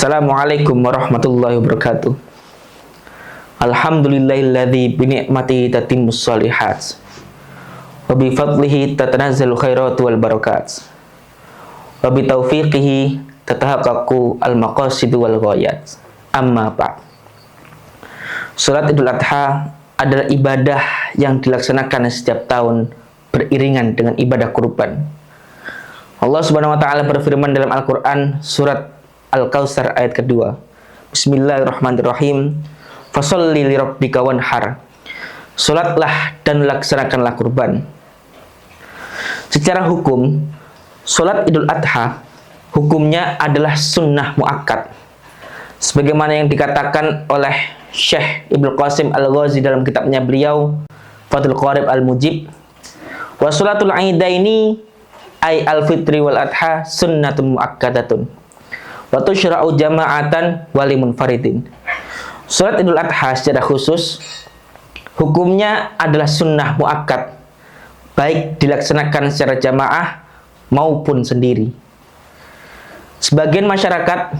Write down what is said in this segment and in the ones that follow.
Assalamualaikum warahmatullahi wabarakatuh. Alhamdulillahilladzi bi ni'matihi tatimmus shalihat wa bi fadlihi tatanazzalu khairatu wal barakat wa bi taufiqihi tatahaqqaqu al maqasid wal ghayat. Amma ba'd. Salat Idul Adha adalah ibadah yang dilaksanakan setiap tahun beriringan dengan ibadah kurban. Allah Subhanahu wa taala berfirman dalam Al-Qur'an surat Al-Kautsar ayat kedua. Bismillahirrahmanirrahim. Fasholli lirabbika wanhar. Salatlah dan laksanakanlah kurban. Secara hukum, salat Idul Adha hukumnya adalah sunnah muakkad. Sebagaimana yang dikatakan oleh Syekh Ibnu Qasim Al-Ghazi dalam kitabnya beliau Fathul Qarib Al-Mujib, wa salatul aidaini ay al-fitri wal adha sunnatun muakkadatun wa tusyra'u jama'atan wa limunfaridin. Salat Idul Adha secara khusus hukumnya adalah sunnah muakkad, baik dilaksanakan secara jamaah maupun sendiri. Sebagian masyarakat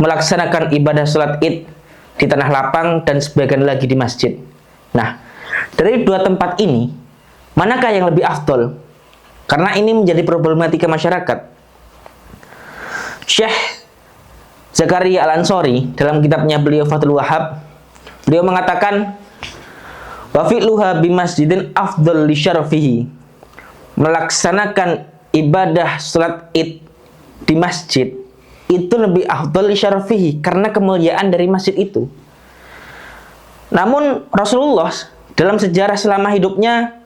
melaksanakan ibadah salat Id di tanah lapang dan sebagian lagi di masjid. Nah, dari dua tempat ini, manakah yang lebih afdol? Karena ini menjadi problematika masyarakat. Syekh Zakaria Al-Ansori dalam kitabnya beliau Fathul Wahhab, beliau mengatakan wa fi'luha bi masjidin afdal li syarafihi. Melaksanakan ibadah salat Id di masjid itu lebih afdal li syarafihi karena kemuliaan dari masjid itu. Namun Rasulullah dalam sejarah selama hidupnya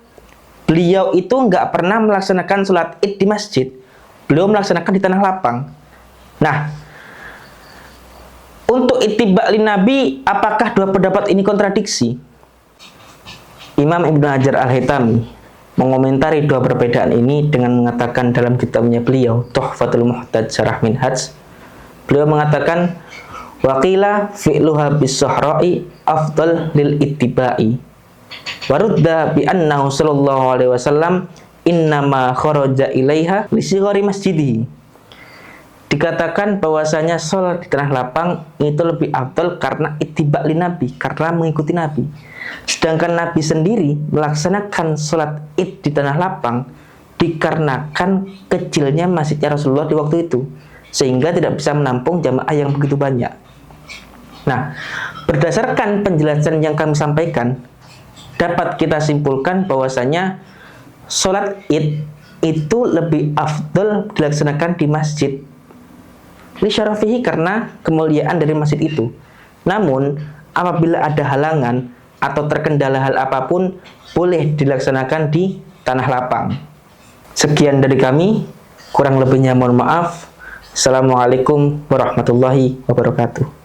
beliau itu nggak pernah melaksanakan salat Id di masjid. Beliau melaksanakan di tanah lapang. Nah, untuk ittiba' lin Nabi, apakah dua pendapat ini kontradiksi? Imam Ibnu Hajar Al-Haytami mengomentari dua perbedaan ini dengan mengatakan dalam kitabnya beliau Tuhfatul Muhtaj Syarah Minhaj, beliau mengatakan waqila fi'luha bis-sahra'i afdal lil ittiba'i wa rudda bi annahu sallallahu alaihi wasallam innama kharaja ilaiha li sighari masjidihi. Dikatakan bahwasanya sholat di tanah lapang itu lebih afdal karena ittiba' li Nabi, karena mengikuti Nabi. Sedangkan Nabi sendiri melaksanakan sholat Id di tanah lapang dikarenakan kecilnya masjidnya Rasulullah di waktu itu, sehingga tidak bisa menampung jamaah yang begitu banyak. Nah, berdasarkan penjelasan yang kami sampaikan, dapat kita simpulkan bahwasanya sholat Id itu lebih afdal dilaksanakan di masjid li syarafihi karena kemuliaan dari masjid itu. Namun apabila ada halangan atau terkendala hal apapun, boleh dilaksanakan di tanah lapang. Sekian dari kami, kurang lebihnya mohon maaf. Assalamualaikum warahmatullahi wabarakatuh.